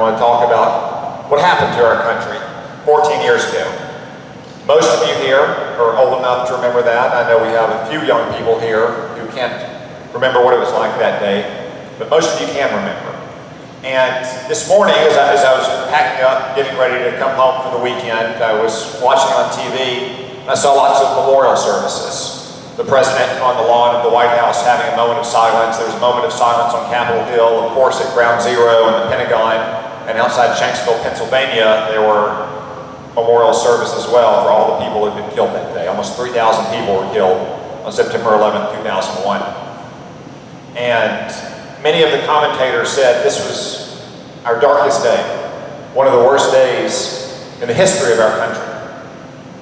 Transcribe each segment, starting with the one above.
I want to talk about what happened to our country 14 years ago. Most of you here are old enough to remember that. I know we have a few young people here who can't remember what it was like that day, but most of you can remember. And this morning, as I was packing up, getting ready to come home for the weekend, I was watching on TV, and I saw lots of memorial services. The president on the lawn of the White House having a moment of silence. There was a moment of silence on Capitol Hill, of course at Ground Zero and the Pentagon, and outside Shanksville, Pennsylvania, there were memorial services as well for all the people who had been killed that day. Almost 3,000 people were killed on September 11, 2001. And many of the commentators said this was our darkest day, one of the worst days in the history of our country.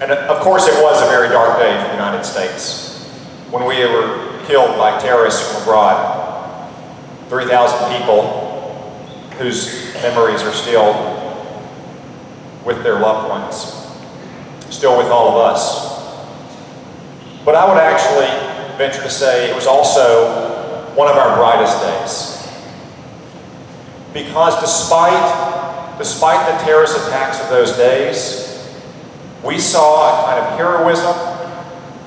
And of course it was a very dark day for the United States when we were killed by terrorists from abroad. 3,000 people whose memories are still with their loved ones, still with all of us. But I would actually venture to say it was also one of our brightest days. Because despite the terrorist attacks of those days, we saw a kind of heroism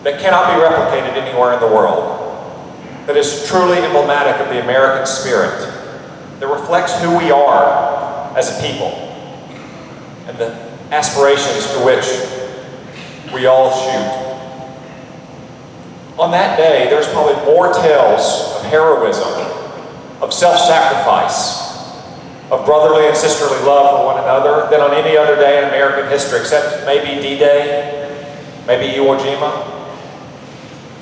that cannot be replicated anywhere in the world, that is truly emblematic of the American spirit, that reflects who we are as a people and the aspirations to which we all shoot. On that day, there's probably more tales of heroism, of self-sacrifice, of brotherly and sisterly love for one another than on any other day in American history, except maybe D-Day, maybe Iwo Jima,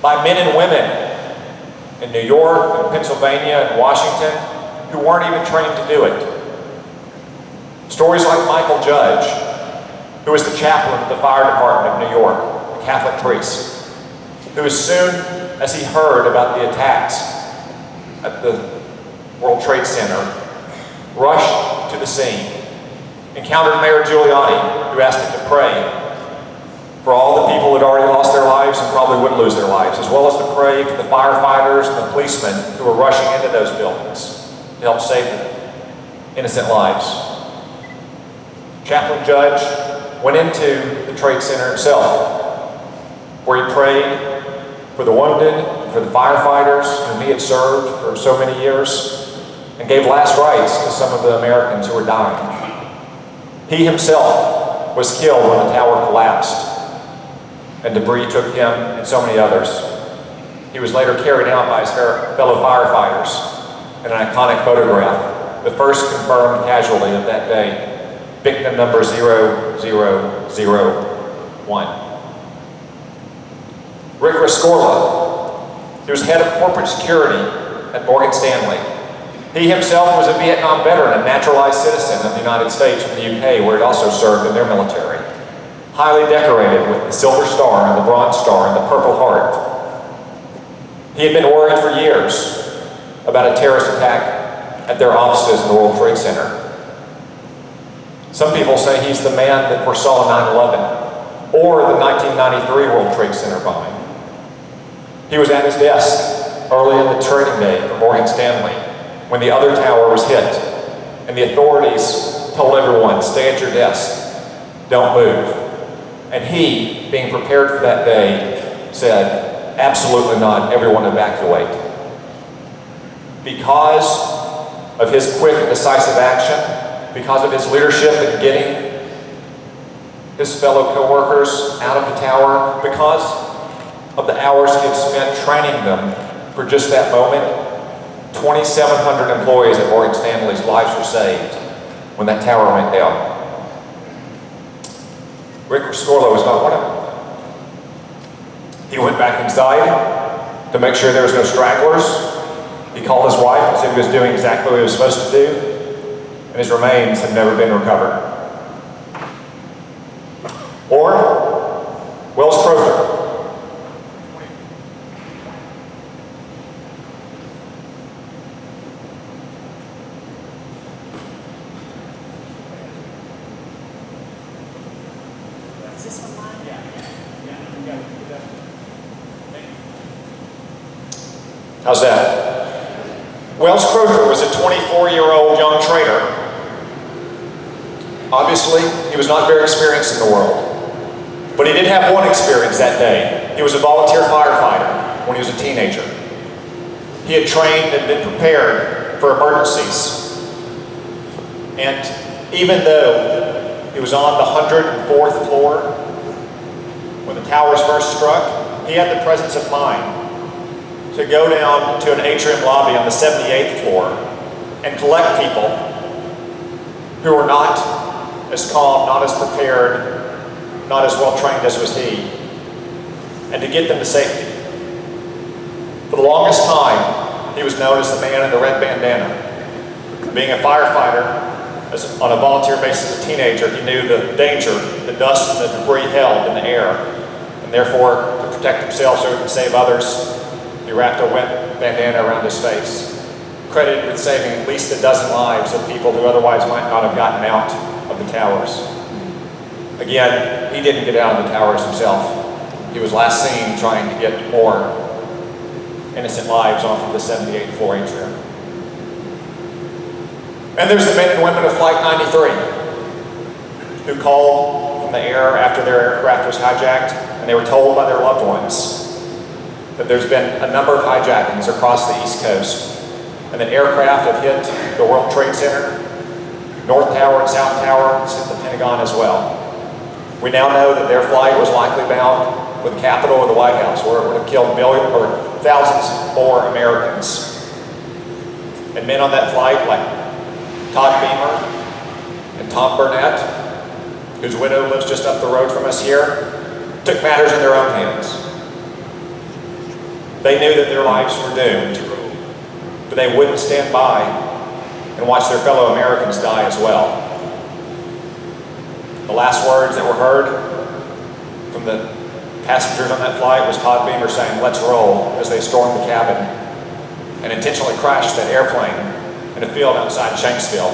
by men and women in New York and Pennsylvania and Washington who weren't even trained to do it. Stories like Michael Judge, who was the chaplain of the fire department of New York, a Catholic priest, who as soon as he heard about the attacks at the World Trade Center, rushed to the scene, encountered Mayor Giuliani, who asked him to pray for all the people who had already lost their lives and probably would lose their lives, as well as to pray for the firefighters and the policemen who were rushing into those buildings to help save the innocent lives. Chaplain Judge went into the Trade Center himself, where he prayed for the wounded, for the firefighters whom he had served for so many years, and gave last rites to some of the Americans who were dying. He himself was killed when the tower collapsed, and debris took him and so many others. He was later carried out by his fellow firefighters in an iconic photograph, the first confirmed casualty of that day, victim number 0001. Rick Rescorla, he was head of corporate security at Morgan Stanley. He himself was a Vietnam veteran and naturalized citizen of the United States from the UK, where he also served in their military. Highly decorated with the Silver Star and the Bronze Star and the Purple Heart. He had been worried for years about a terrorist attack at their offices in the World Trade Center. Some people say he's the man that foresaw 9/11 or the 1993 World Trade Center bombing. He was at his desk early in the trading day for Morgan Stanley when the other tower was hit, and the authorities told everyone, stay at your desk, don't move. And he, being prepared for that day, said, absolutely not, everyone evacuate. Because of his quick and decisive action, because of his leadership in getting his fellow co-workers out of the tower, because of the hours he had spent training them for just that moment, 2,700 employees at Morgan Stanley's lives were saved when that tower went down. Rick Rescorla was not one of them. He went back inside to make sure there was no stragglers. He called his wife and said he was doing exactly what he was supposed to do, and his remains have never been recovered. Or Wells Crowther. Is this one live? Yeah. How's that? Wells Crowther was a 24-year-old young trader Obviously, he was not very experienced in the world. But he did have one experience that day. He was a volunteer firefighter when he was a teenager. He had trained and been prepared for emergencies. And even though he was on the 104th floor when the towers first struck, he had the presence of mind to go down to an atrium lobby on the 78th floor and collect people who were not as calm, not as prepared, not as well trained as was he, and to get them to safety. For the longest time, he was known as the man in the red bandana. Being a firefighter, on a volunteer basis as a teenager, he knew the danger, the dust and the debris held in the air, and therefore, to protect himself so he could save others, he wrapped a wet bandana around his face, credited with saving at least a dozen lives of people who otherwise might not have gotten out of the towers. Again, he didn't get out of the towers himself. He was last seen trying to get more innocent lives off of the 78th floor atrium. And there's the men and women of Flight 93 who called from the air after their aircraft was hijacked, and they were told by their loved ones that there's been a number of hijackings across the East Coast, and that aircraft have hit the World Trade Center, North Tower and South Tower, and hit the Pentagon as well. We now know that their flight was likely bound for the Capitol or the White House, where it would have killed millions or thousands more Americans. And men on that flight, like Todd Beamer and Tom Burnett, whose widow lives just up the road from us here, took matters in their own hands. They knew that their lives were doomed, but they wouldn't stand by and watch their fellow Americans die as well. The last words that were heard from the passengers on that flight was Todd Beamer saying, "Let's roll," as they stormed the cabin and intentionally crashed that airplane in a field outside Shanksville.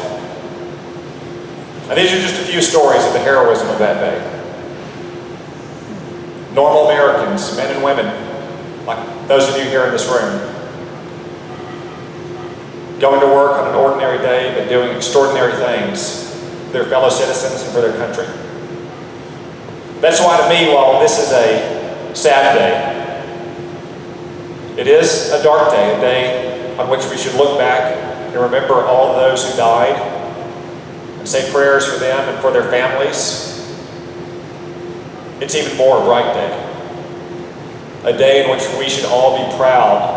And these are just a few stories of the heroism of that day. Normal Americans, men and women, like those of you here in this room, going to work on an ordinary day, but doing extraordinary things for their fellow citizens and for their country. That's why, to me, while this is a sad day, it is a dark day, a day on which we should look back and remember all of those who died and say prayers for them and for their families. It's even more a bright day, a day in which we should all be proud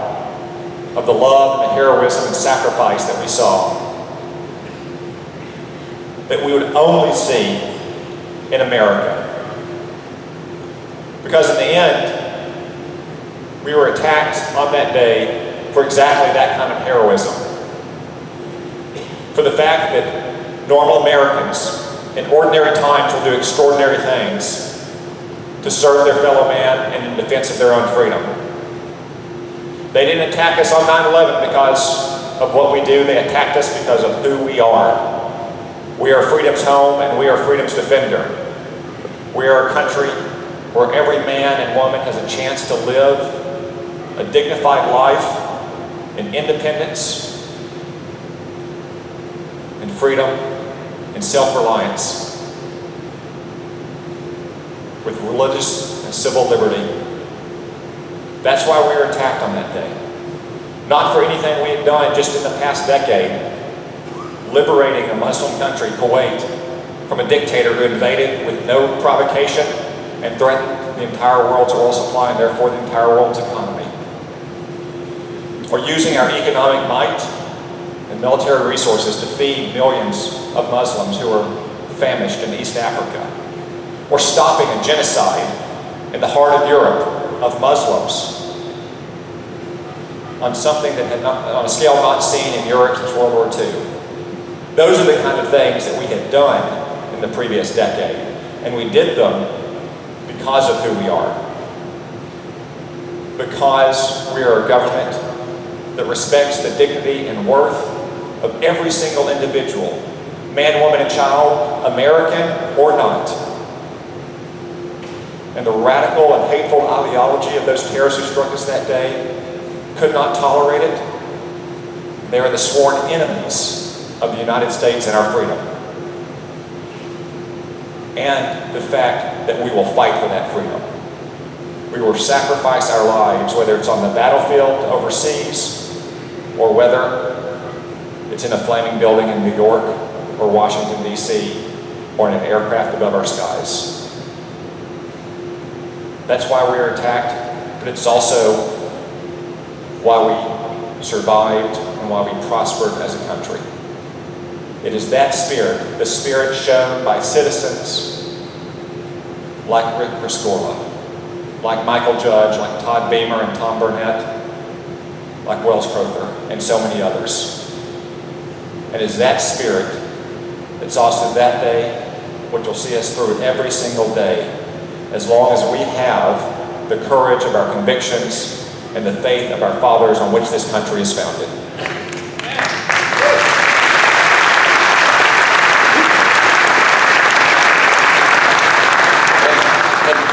of the love and the heroism and sacrifice that we saw, that we would only see in America. Because in the end, we were attacked on that day for exactly that kind of heroism. For the fact that normal Americans in ordinary times will do extraordinary things to serve their fellow man and in defense of their own freedom. They didn't attack us on 9/11 because of what we do. They attacked us because of who we are. We are freedom's home and we are freedom's defender. We are a country where every man and woman has a chance to live a dignified life in independence, in freedom, in self-reliance, with religious and civil liberty. That's why we were attacked on that day. Not for anything we had done just in the past decade, liberating a Muslim country, Kuwait, from a dictator who invaded with no provocation and threatened the entire world's oil supply and therefore the entire world's economy. Or using our economic might and military resources to feed millions of Muslims who were famished in East Africa. Or stopping a genocide in the heart of Europe of Muslims on something that had not, on a scale not seen in Europe since World War II. Those are the kind of things that we had done in the previous decade, and we did them because of who we are. Because we are a government that respects the dignity and worth of every single individual, man, woman, and child, American or not. And the radical and hateful ideology of those terrorists who struck us that day could not tolerate it. They are the sworn enemies of the United States and our freedom. and the fact that we will fight for that freedom. We will sacrifice our lives, whether it's on the battlefield overseas, or whether it's in a flaming building in New York, or Washington, D.C., or in an aircraft above our skies. That's why we are attacked, but it's also why we survived and why we prospered as a country. It is that spirit, the spirit shown by citizens like Rick Rescorla, like Michael Judge, like Todd Beamer and Tom Burnett, like Wells Crowther, and so many others. And it's that spirit that's also that day, which will see us through every single day, as long as we have the courage of our convictions and the faith of our fathers on which this country is founded.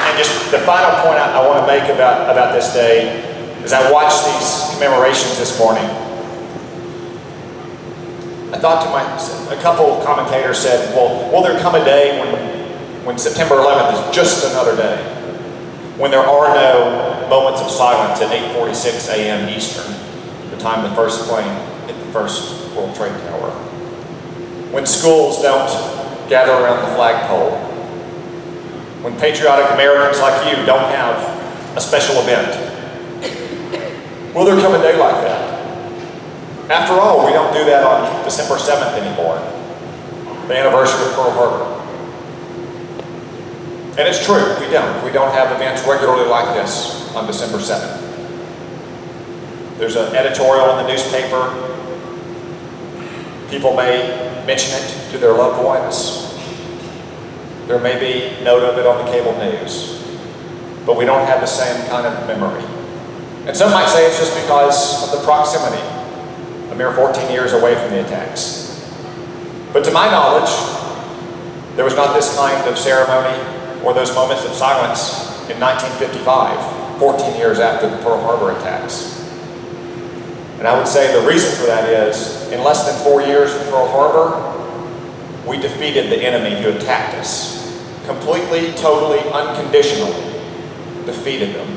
And just the final point I want to make about this day is I watched these commemorations this morning. I thought to a couple of commentators said, well, will there come a day when September 11th is just another day, when there are no moments of silence at 8:46 a.m. Eastern, the time the first plane hit the first World Trade Tower, when schools don't gather around the flagpole, when patriotic Americans like you don't have a special event? Will there come a day like that? After all, we don't do that on December 7th anymore, the anniversary of Pearl Harbor. And it's true, we don't. We don't have events regularly like this on December 7th. There's an editorial in the newspaper. People may mention it to their loved ones. There may be note of it on the cable news. But we don't have the same kind of memory. And some might say it's just because of the proximity, a mere 14 years away from the attacks. But to my knowledge, there was not this kind of ceremony or those moments of silence in 1955, 14 years after the Pearl Harbor attacks. And I would say the reason for that is, in less than 4 years from Pearl Harbor, we defeated the enemy who attacked us. Completely, totally, unconditionally defeated them.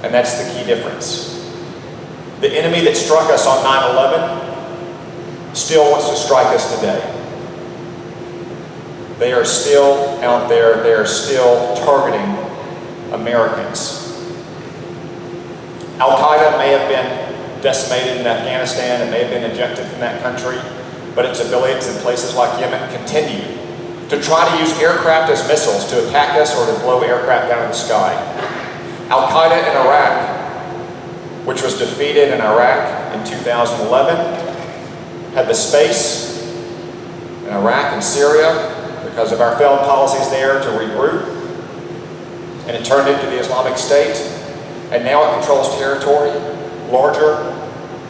And that's the key difference. The enemy that struck us on 9/11 still wants to strike us today. They are still out there, they are still targeting Americans. Al-Qaeda may have been decimated in Afghanistan, it may have been ejected from that country, but its affiliates in places like Yemen continue to try to use aircraft as missiles to attack us or to blow aircraft out of the sky. Al-Qaeda in Iraq, which was defeated in Iraq in 2011, had the space in Iraq and Syria, because of our failed policies there, to regroup, and it turned into the Islamic State, and now it controls territory larger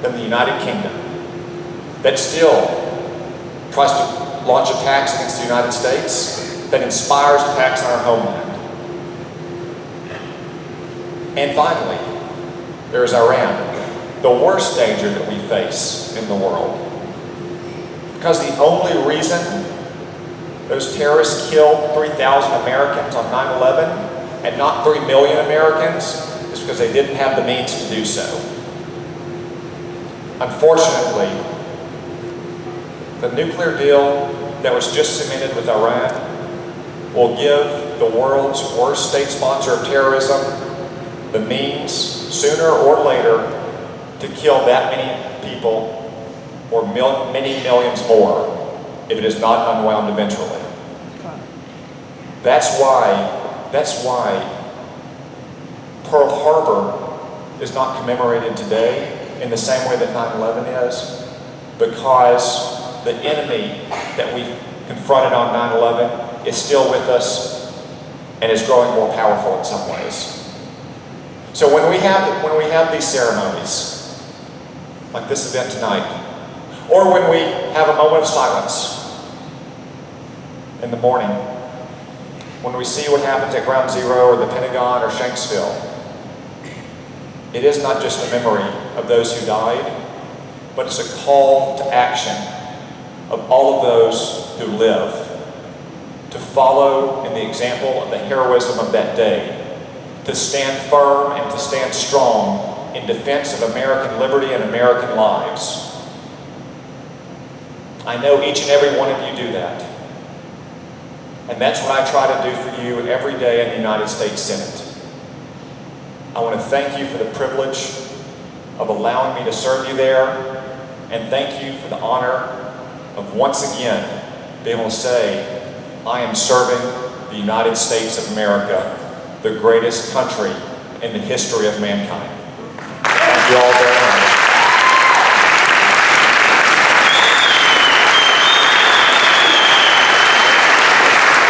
than the United Kingdom, that still tries to launch attacks against the United States, that inspires attacks on our homeland. And finally, there is Iran, the worst danger that we face in the world. Because the only reason those terrorists killed 3,000 Americans on 9/11 and not 3 million Americans is because they didn't have the means to do so. Unfortunately, the nuclear deal that was just cemented with Iran will give the world's worst state sponsor of terrorism the means, sooner or later, to kill that many people or many millions more if it is not unwound eventually. That's why Pearl Harbor is not commemorated today in the same way that 9/11 is, because the enemy that we confronted on 9/11 is still with us and is growing more powerful in some ways. So when we have these ceremonies, like this event tonight, or when we have a moment of silence in the morning, when we see what happens at Ground Zero or the Pentagon or Shanksville, it is not just a memory of those who died, but it's a call to action of all of those who live to follow in the example of the heroism of that day, to stand firm and to stand strong in defense of American liberty and American lives. I know each and every one of you do that. And that's what I try to do for you every day in the United States Senate. I want to thank you for the privilege of allowing me to serve you there, and thank you for the honor of once again being able to say, I am serving the United States of America, the greatest country in the history of mankind. Thank you all very much.